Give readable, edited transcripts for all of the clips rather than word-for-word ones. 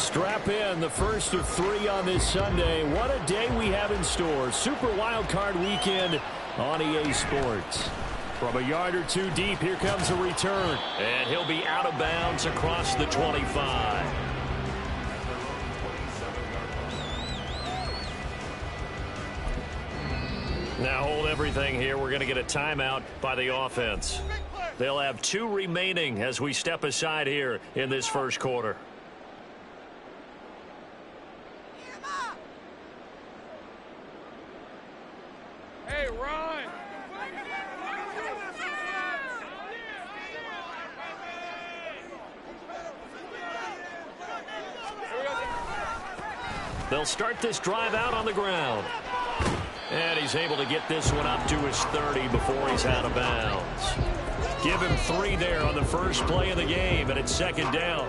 Strap in, the first of 3 on this Sunday. What a day we have in store. Super Wildcard Weekend on EA Sports. From a yard or 2 deep, here comes a return. And he'll be out of bounds across the 25. Now hold everything here. We're going to get a timeout by the offense. They'll have 2 remaining as we step aside here in this first quarter. Hey, Ron! They'll start this drive out on the ground. And he's able to get this one up to his 30 before he's out of bounds. Give him 3 there on the first play of the game, and it's second down.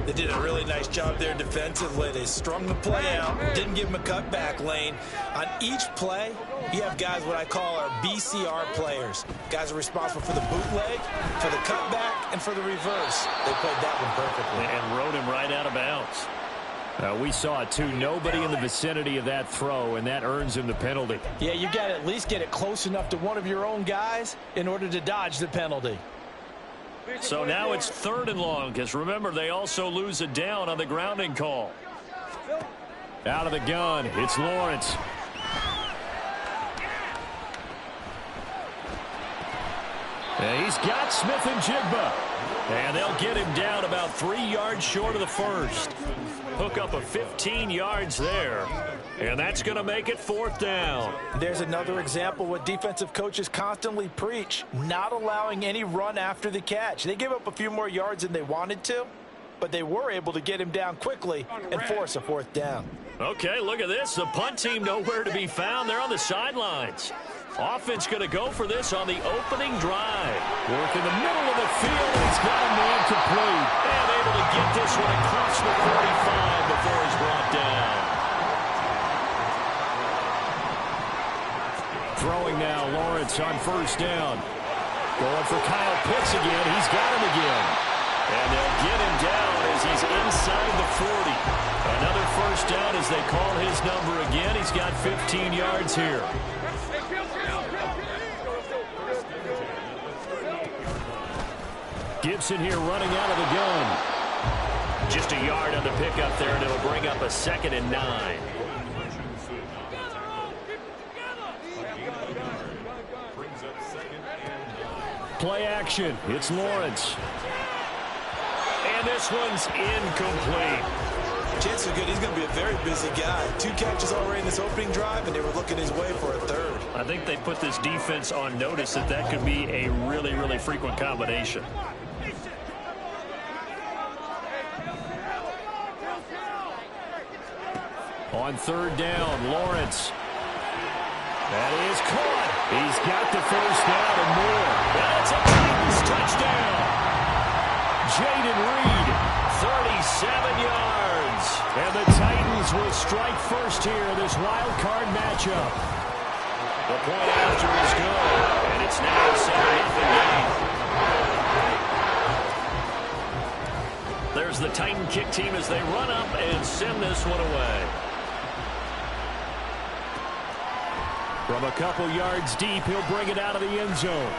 They did a really nice job there defensively. They strung the play out, didn't give him a cutback lane. On each play, you have guys what I call our BCR players. Guys are responsible for the bootleg, for the cutback, and for the reverse. They played that one perfectly. And rode him right out of bounds. We saw it too. Nobody in the vicinity of that throw, and that earns him the penalty. Yeah, you got to at least get it close enough to one of your own guys in order to dodge the penalty. So now it's 3rd and long, because remember, they also lose a down on the grounding call. Out of the gun, it's Lawrence. And he's got Smith and Jigba. And they'll get him down about 3 yards short of the first. Hook up a 15 yards there. And that's going to make it 4th down. There's another example what defensive coaches constantly preach, not allowing any run after the catch. They gave up a few more yards than they wanted to, but they were able to get him down quickly and force a 4th down. Okay, look at this. The punt team nowhere to be found. They're on the sidelines. Offense going to go for this on the opening drive. Work in the middle of the field, and he's got a man complete. And able to get this one across the 45 before he's brought down. Throwing now, Lawrence on first down. Going for Kyle Pitts again. He's got him again. And they'll get him down as he's inside the 40. Another first down as they call his number again. He's got 15 yards here. Gibson here running out of the gun. Just a yard on the pickup there, and it'll bring up a 2nd and 9. Play action. It's Lawrence. And this one's incomplete. Chances are good he's going to be a very busy guy. 2 catches already in this opening drive, and they were looking his way for a 3rd. I think they put this defense on notice that could be a really, really frequent combination. On 3rd down, Lawrence. That is caught. He's got the first down and more. That's a Titans touchdown. Jaden Reed, 37 yards. And the Titans will strike first here in this wild card matchup. The point after is good, and it's now a 7-0 game. There's the Titan kick team as they run up and send this one away. From a couple yards deep, he'll bring it out of the end zone.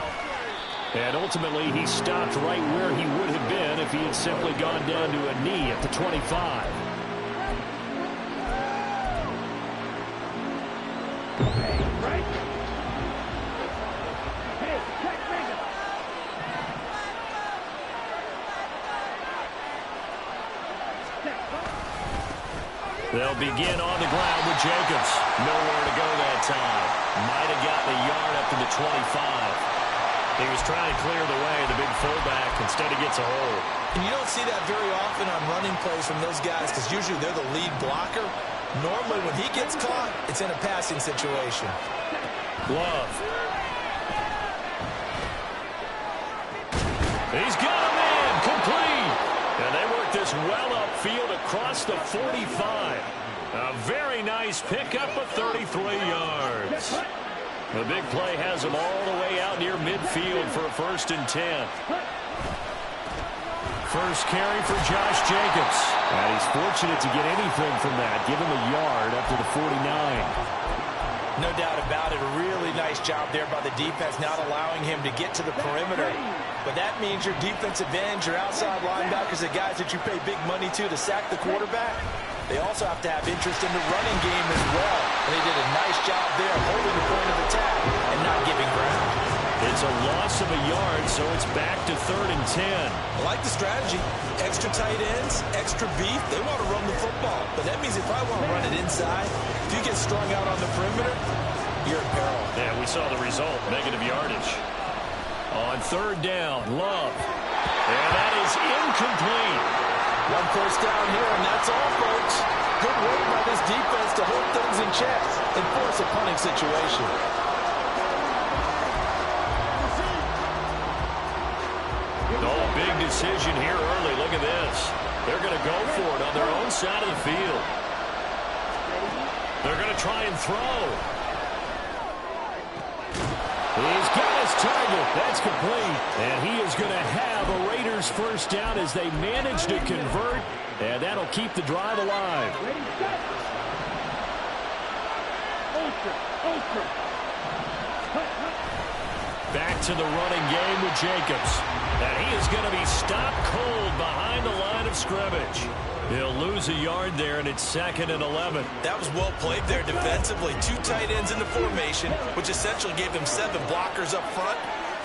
And ultimately, he stopped right where he would have been if he had simply gone down to a knee at the 25. They'll begin on the ground with Jacobs. Nowhere to go that time. Might have gotten a yard up to the 25. He was trying to clear the way, the big fullback. Instead, he gets a hold. And you don't see that very often on running plays from those guys because usually they're the lead blocker. Normally, when he gets caught, it's in a passing situation. Love. He's got a man complete. And they work this well upfield across the 45. A very nice pickup of 33 yards. The big play has him all the way out near midfield for a 1st and 10. first carry for Josh Jacobs. And he's fortunate to get anything from that. Give him a yard up to the 49. No doubt about it. A really nice job there by the defense, not allowing him to get to the perimeter. But that means your defensive ends, your outside linebackers, the guys that you pay big money to sack the quarterback, they also have to have interest in the running game as well. And they did a nice job there holding the point of attack and not giving ground. It's a loss of a yard, so it's back to 3rd and 10. I like the strategy. Extra tight ends, extra beef. They want to run the football. But that means if I want to run it inside, if you get strung out on the perimeter, you're in peril. Yeah, we saw the result, negative yardage. On 3rd down, Love. And that is incomplete. 1 first down here, and that's all, folks. Good work by this defense to hold things in check and force a punting situation. Oh, big decision here early. Look at this. They're going to go for it on their own side of the field. They're going to try and throw. He's got his target. That's complete. And he is going to have a Raiders first down as they manage to convert. And that'll keep the drive alive. Back to the running game with Jacobs. And he is going to be stopped cold behind the line of scrimmage. He'll lose a yard there, and it's 2nd and 11. That was well played there defensively. 2 tight ends in the formation, which essentially gave them 7 blockers up front.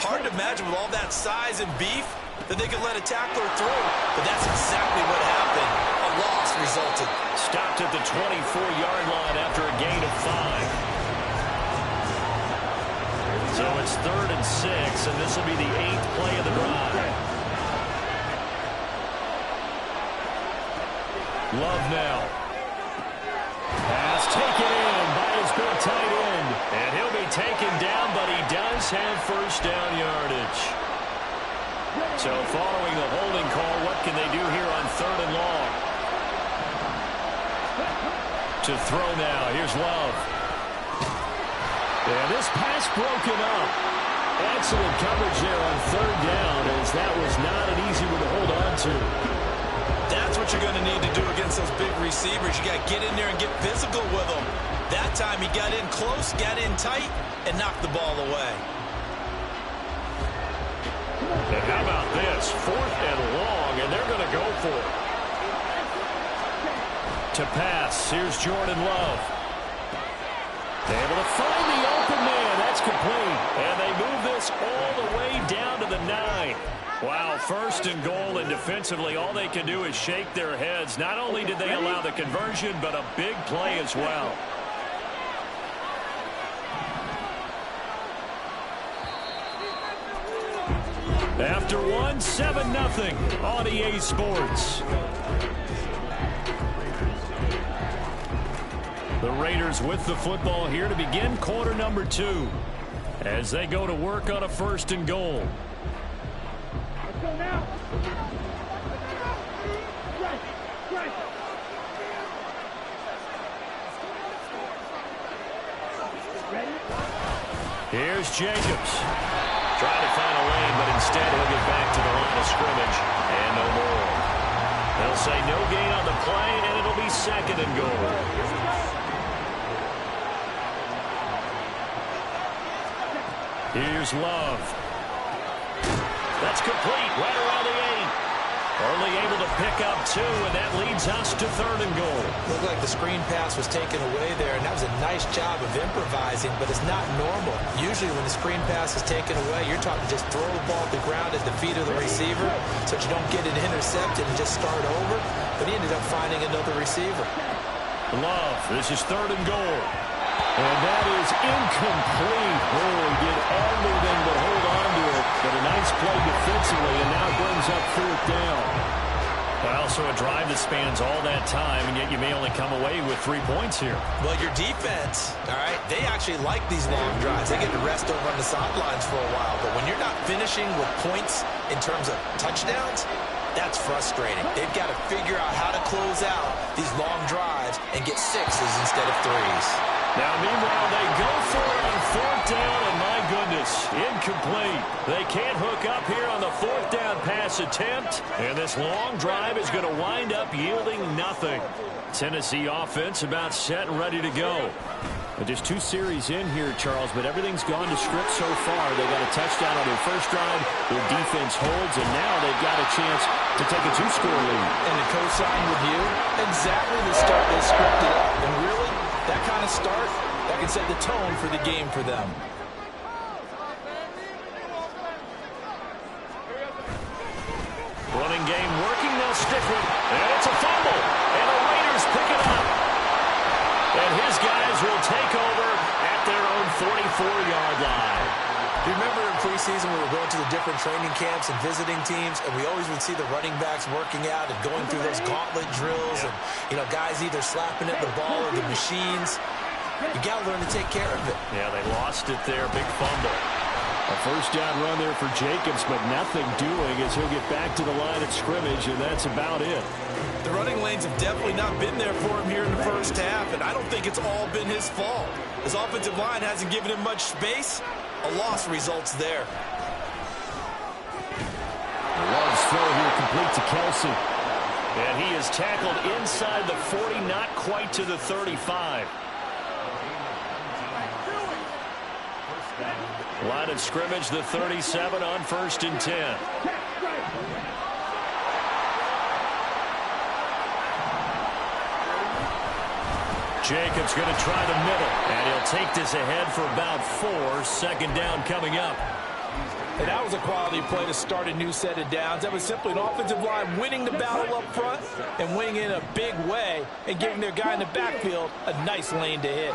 Hard to imagine with all that size and beef that they could let a tackler through. But that's exactly what happened. A loss resulted. Stopped at the 24-yard line after a gain of 5. So it's 3rd and 6, and this will be the 8th play of the drive. Love now. Pass taken in by his big tight end. And he'll be taken down, but he does have first down yardage. So following the holding call, what can they do here on 3rd and long? To throw now. Here's Love. And this pass broken up. Excellent coverage there on 3rd down, as that was not an easy one to hold on to. That's what you're going to need to do against those big receivers. You got to get in there and get physical with them. That time he got in close, got in tight, and knocked the ball away. And how about this? 4th and long, and they're going to go for it. To pass, here's Jordan Love. Able to find the open man. That's complete. And they move this all the way down to the 9. Wow, 1st and goal, and defensively all they can do is shake their heads. Not only did they allow the conversion, but a big play as well. After 1, 7-0 on EA Sports. The Raiders with the football here to begin quarter number 2 as they go to work on a 1st and goal. Let's go now. Here's Jacobs. Trying to find a lane, but instead he'll get back to the line of scrimmage and no more. They'll say no gain on the play, and it'll be 2nd and goal. Here's Love. That's complete right around the 8. Only able to pick up 2, and that leads us to 3rd and goal. Looked like the screen pass was taken away there, and that was a nice job of improvising, but it's not normal. Usually when the screen pass is taken away, you're taught to just throw the ball at the ground at the feet of the receiver so that you don't get it intercepted and just start over. But he ended up finding another receiver. Love, this is 3rd and goal. And that is incomplete. Oh, he did everything but hold on to it. But a nice play defensively, and now brings up 4th down. Well, so a drive that spans all that time, and yet you may only come away with 3 points here. Well, your defense, all right, they actually like these long drives. They get to rest over on the sidelines for a while. But when you're not finishing with points in terms of touchdowns, That's frustrating. They've got to figure out how to close out these long drives and get sixes instead of threes. Now, meanwhile, they go for it on fourth down, and my goodness, incomplete. They can't hook up here on the fourth down pass attempt, and this long drive is going to wind up yielding nothing. Tennessee offense about set and ready to go. But just 2 series in here, Charles, but everything's gone to script so far. They got a touchdown on their first drive. Their defense holds, and now they've got a chance to take a 2-score lead. And to co-sign with you, exactly the start they scripted up. And really, that kind of start, that can set the tone for the game for them. Running game working, they'll stick with, and it's a fumble. And the Raiders pick it up. And his guys will take over at their own 44-yard line. Remember in preseason we were going to the different training camps and visiting teams, and we always would see the running backs working out and going through those gauntlet drills, and guys either slapping at the ball or the machines. You got to learn to take care of it. Yeah, they lost it there. Big fumble. A first down run there for Jacobs, but nothing doing as he'll get back to the line of scrimmage, and that's about it. The running lanes have definitely not been there for him here in the first half, and I don't think it's all been his fault. His offensive line hasn't given him much space. A loss results there. Love's throw here complete to Kelsey. And he is tackled inside the 40, not quite to the 35. Line of scrimmage, the 37 on 1st and 10. Jacobs going to try the middle, and he'll take this ahead for about 4. 2nd down coming up. And that was a quality play to start a new set of downs. That was simply an offensive line winning the battle up front and winning in a big way and giving their guy in the backfield a nice lane to hit.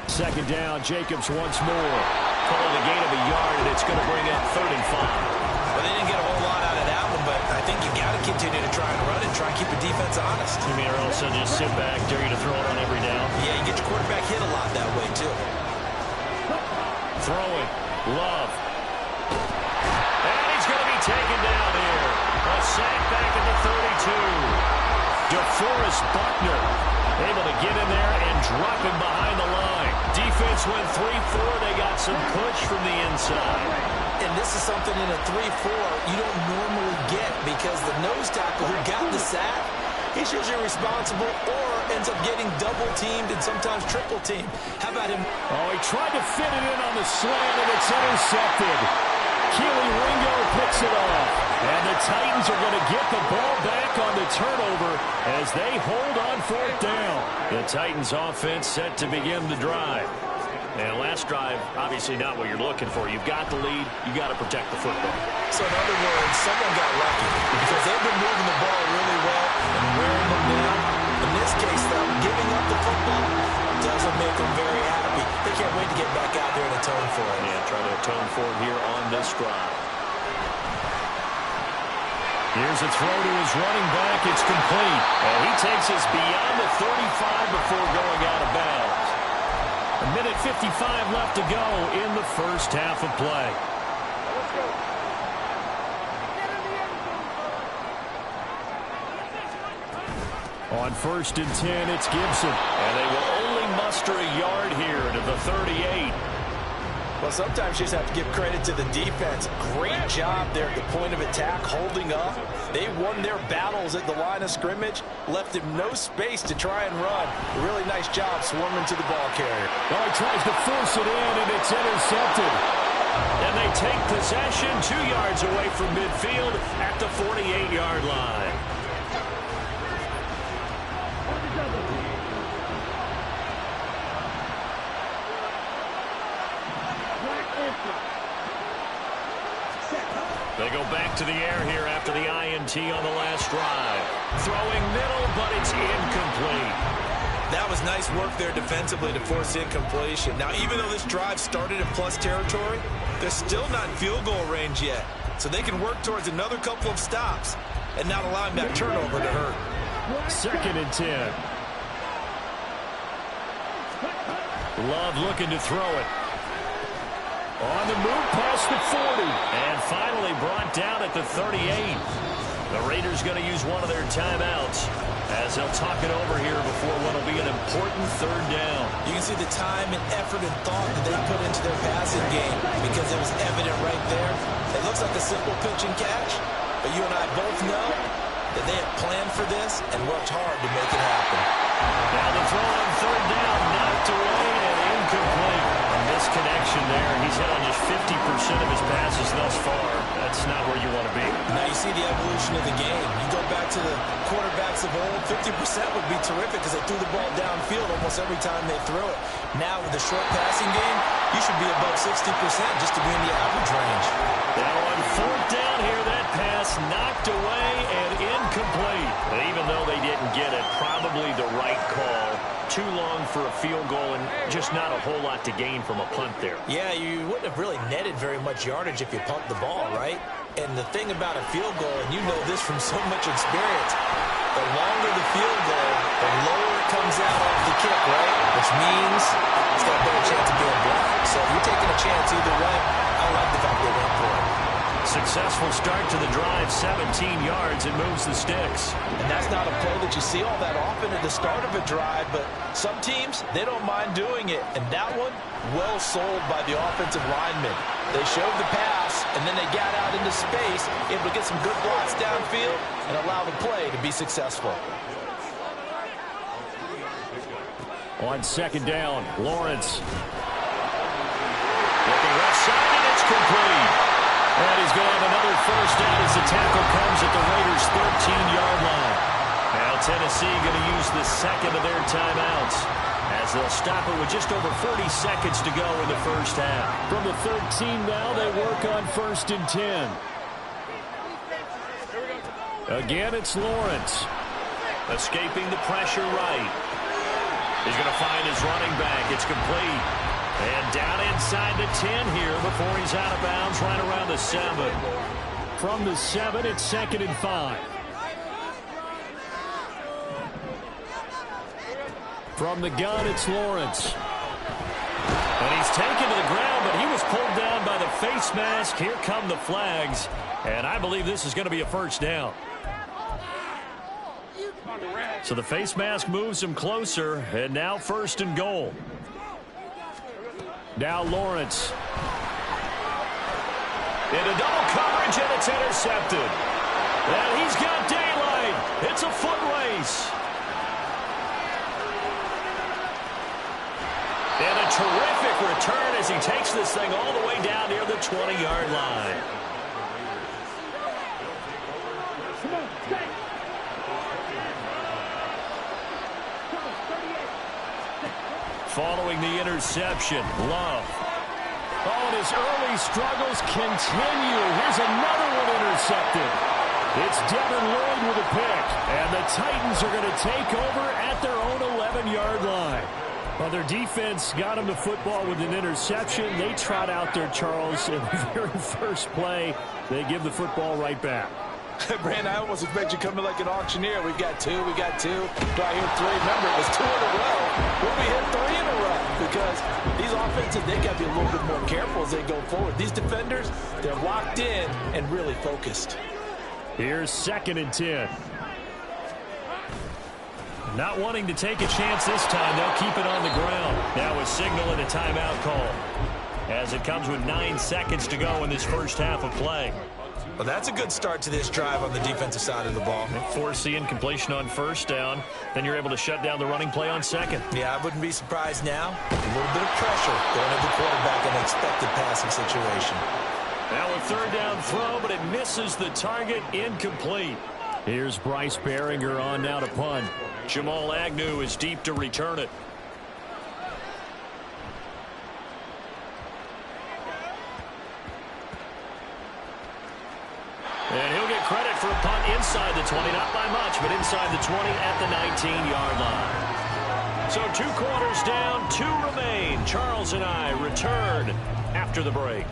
2nd down, Jacobs once more. Calling a gain of a yard, and it's going to bring up 3rd and 5. Well, they didn't get a whole lot out of that one, but I think you got to continue to try and run it, try and keep the defense honest. You mean, or else they'll just sit back, dare you to throw it on every down? Yeah, you get your quarterback hit a lot that way, too. Throwing. Love. And he's going to be taken down here. A sack back at the 32. DeForest Buckner able to get in there and drop him behind the line. Defense went 3-4. They got some push from the inside. And this is something in a 3-4 you don't normally get because the nose tackle who got the sack, he's usually responsible or ends up getting double-teamed and sometimes triple-teamed. How about him? Oh, he tried to fit it in on the slant, and it's intercepted. Keely Ringo picks it off. And the Titans are going to get the ball back on the turnover as they hold on 4th down. The Titans offense set to begin the drive. And last drive, obviously not what you're looking for. You've got the lead. You've got to protect the football. So in other words, someone got lucky because they've been moving the ball really well and wearing them down. In this case, though, giving up the football doesn't make them very happy. They can't wait to get back out there and atone for it. Yeah, try to atone for it here on this drive. Here's a throw to his running back. It's complete. And he takes us beyond the 35 before going out of bounds. 1:55 left to go in the first half of play. On 1st and 10, it's Gibson. And they will only muster a yard here to the 38. Well, sometimes you just have to give credit to the defense. Great job there at the point of attack, holding up. They won their battles at the line of scrimmage, left him no space to try and run. A really nice job swarming to the ball carrier. Oh, he tries to force it in, and it's intercepted. And they take possession 2 yards away from midfield at the 48-yard line. They go back to the air here after the INT on the last drive. Throwing middle, but it's incomplete. That was nice work there defensively to force incompletion. Now, even though this drive started in plus territory, they're still not in field goal range yet. So they can work towards another couple of stops and not allowing that turnover to hurt. 2nd and 10. Love looking to throw it. On the move past the 40. And finally brought down at the 38. The Raiders going to use one of their timeouts as they'll talk it over here before what will be an important third down. You can see the time and effort and thought that they put into their passing game because it was evident right there. It looks like a simple pitch and catch, but you and I both know that they have planned for this and worked hard to make it happen. Now the throw on third down, knocked away and incomplete. A misconnection there. He's hit on just 50% of his passes thus far. That's not where you want to be. Now you see the evolution of the game. You go back to the quarterbacks of old, 50% would be terrific because they threw the ball downfield almost every time they threw it. Now with the short passing game, you should be above 60% just to be in the average range. Now on fourth down here, that pass knocked away and incomplete. And even though they didn't get it, probably the right call. Too long for a field goal and just not a whole lot to gain from a punt there. Yeah, you wouldn't have really netted very much yardage if you pumped the ball, right? And the thing about a field goal, and you know this from so much experience, the longer the field goal, the lower it comes out off the kick, right? Which means it's got a better chance of being blocked. So if you're taking a chance either way, I like the fact they went for it. Successful start to the drive, 17 yards, and moves the sticks. And that's not a play that you see all that often at the start of a drive, but some teams, they don't mind doing it. And that one, well sold by the offensive linemen. They showed the pass, and then they got out into space, able to get some good blocks downfield and allow the play to be successful. On second down, Lawrence. Looking left side, and it's complete. And he's going to have another first down as the tackle comes at the Raiders' 13-yard line. Now Tennessee going to use the second of their timeouts as they'll stop it with just over 40 seconds to go in the first half. From the 13 now, they work on 1st and 10. Again, it's Lawrence. Escaping the pressure right. He's going to find his running back. It's complete. And down inside the 10 here before he's out of bounds right around the 7. From the 7, it's 2nd and 5. From the gun, it's Lawrence. And he's taken to the ground, but he was pulled down by the face mask. Here come the flags. And I believe this is going to be a first down. So the face mask moves him closer, and now 1st and goal. Now Lawrence. Into double coverage, and it's intercepted. And he's got daylight. It's a foot race. And a terrific return as he takes this thing all the way down near the 20-yard line. Following the interception, Love. Oh, and his early struggles continue. Here's another one intercepted. It's Devin Lloyd with a pick. And the Titans are going to take over at their own 11-yard line. Well, their defense got him the football with an interception. They trot out there, Charles, in the very first play. They give the football right back. Brandon, I almost expect you coming like an auctioneer. We've got two. Do I hear three? Remember, it was 2 in a row. Will we hit 3 in a row? Because these offenses, they got to be a little bit more careful as they go forward. These defenders, they're locked in and really focused. Here's 2nd and 10. Not wanting to take a chance this time, they'll keep it on the ground. Now a signal and a timeout call as it comes with 9 seconds to go in this first half of play. Well, that's a good start to this drive on the defensive side of the ball. Force the incompletion on 1st down. Then you're able to shut down the running play on 2nd. Yeah, I wouldn't be surprised now. A little bit of pressure going at the quarterback in an expected passing situation. Now a 3rd down throw, but it misses the target. Incomplete. Here's Bryce Behringer on now to punt. Jamal Agnew is deep to return it. And he'll get credit for a punt inside the 20, not by much, but inside the 20 at the 19-yard line. So 2 quarters down, 2 remain. Charles and I return after the break.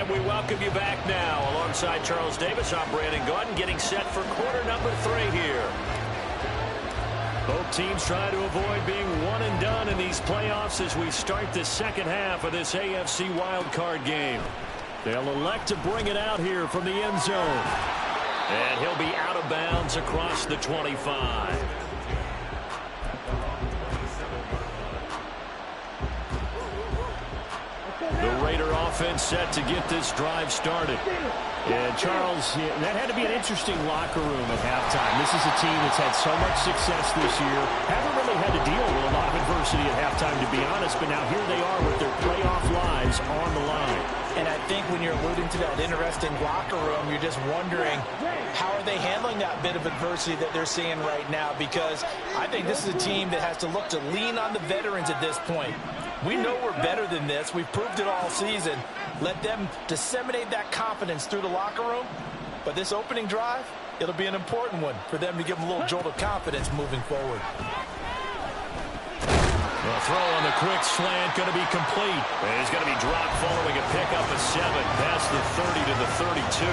And we welcome you back now. Alongside Charles Davis, I'm Brandon Gordon, getting set for quarter number 3 here. Both teams trying to avoid being one and done in these playoffs as we start the second half of this AFC wildcard game. They'll elect to bring it out here from the end zone. And he'll be out of bounds across the 25. The Raider offense set to get this drive started. And Charles, that had to be an interesting locker room at halftime. This is a team that's had so much success this year. Haven't really had to deal with a lot of adversity at halftime, to be honest. But now here they are with their playoff lives on the line. And I think when you're alluding to that interesting locker room, you're just wondering how are they handling that bit of adversity that they're seeing right now, because I think this is a team that has to look to lean on the veterans at this point. We know we're better than this. We've proved it all season. Let them disseminate that confidence through the locker room. But this opening drive, it'll be an important one for them to give them a little jolt of confidence moving forward. The throw on the quick slant going to be complete. And he's going to be dropped following a pickup of 7 past the 30 to the 32.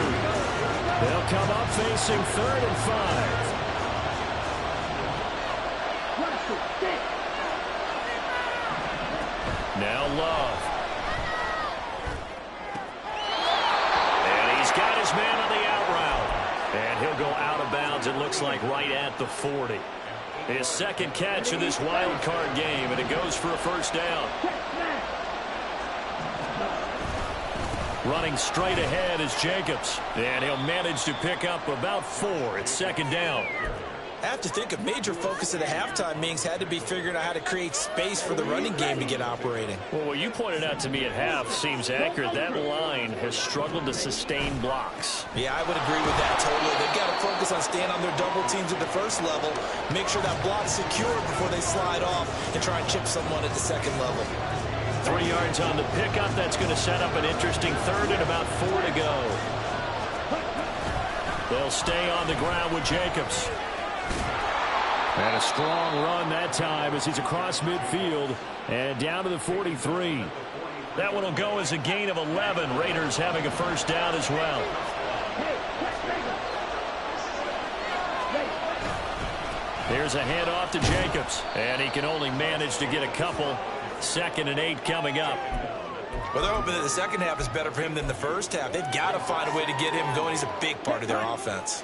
They'll come up facing 3rd and 5. Now Love. And he's got his man on the out route. And he'll go out of bounds, it looks like, right at the 40. His second catch of this wild card game, and it goes for a first down. Running straight ahead is Jacobs. And he'll manage to pick up about 4. It's second down. I have to think a major focus of the halftime meetings had to be figuring out how to create space for the running game to get operating. Well, what you pointed out to me at half seems accurate. That line has struggled to sustain blocks. Yeah, I would agree with that totally. They've got to focus on staying on their double teams at the first level, make sure that block's secured before they slide off and try and chip someone at the second level. 3 yards on the pickup. That's going to set up an interesting 3rd and about 4 to go. They'll stay on the ground with Jacobs. And a strong run that time as he's across midfield and down to the 43. That one will go as a gain of 11. Raiders having a first down as well. Here's a handoff to Jacobs. And he can only manage to get a couple. 2nd and 8 coming up. Well, they're hoping that the second half is better for him than the first half. They've got to find a way to get him going. He's a big part of their offense.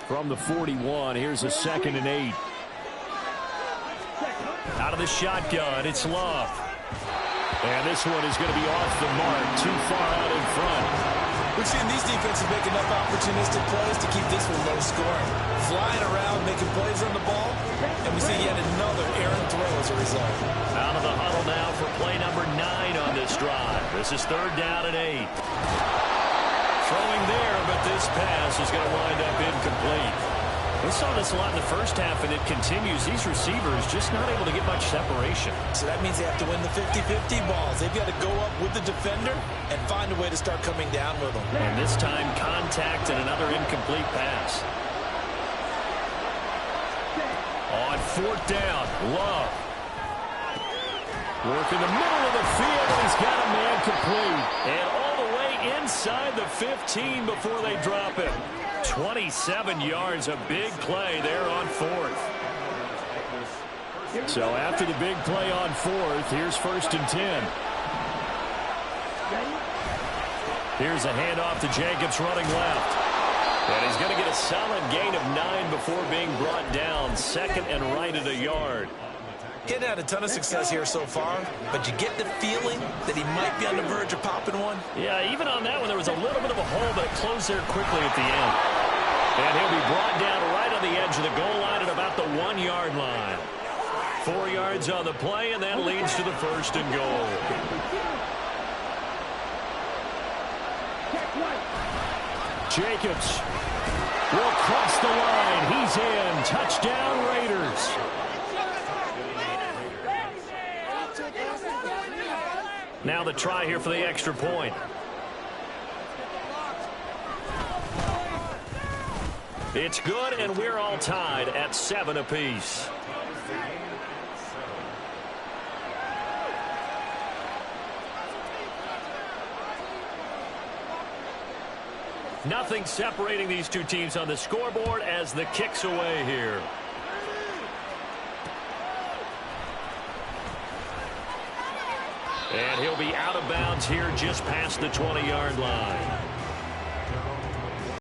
From the 41, here's a 2nd and 8. Out of the shotgun, it's Love. And this one is going to be off the mark, too far out in front. We've seen these defenses make enough opportunistic plays to keep this one low scoring. Flying around, making plays on the ball, and we see yet another errant throw as a result. Out of the huddle now for play number 9 on this drive. This is 3rd down and 8. Throwing there, but this pass is going to wind up incomplete. We saw this a lot in the first half, and it continues. These receivers just not able to get much separation. So that means they have to win the 50-50 balls. They've got to go up with the defender and find a way to start coming down with them. And this time, contact and another incomplete pass. On 4th down, Love. Working the middle of the field, and he's got a man complete. And all the way inside the 15 before they drop him. 27 yards, a big play there on 4th. So after the big play on 4th, here's 1st and 10. Here's a handoff to Jacobs running left. And he's going to get a solid gain of 9 before being brought down. 2nd and right at a yard. Getting had a ton of success here so far, but you get the feeling that he might be on the verge of popping one. Yeah, even on that one, there was a little bit of a hole, but it closed there quickly at the end. And he'll be brought down right on the edge of the goal line at about the 1-yard line. 4 yards on the play, and that leads to the 1st and goal. Jacobs will cross the line. He's in. Touchdown, Raiders. Now the try here for the extra point. It's good, and we're all tied at 7 apiece. Nothing separating these two teams on the scoreboard as the kick's away here. And he'll be out of bounds here just past the 20-yard line.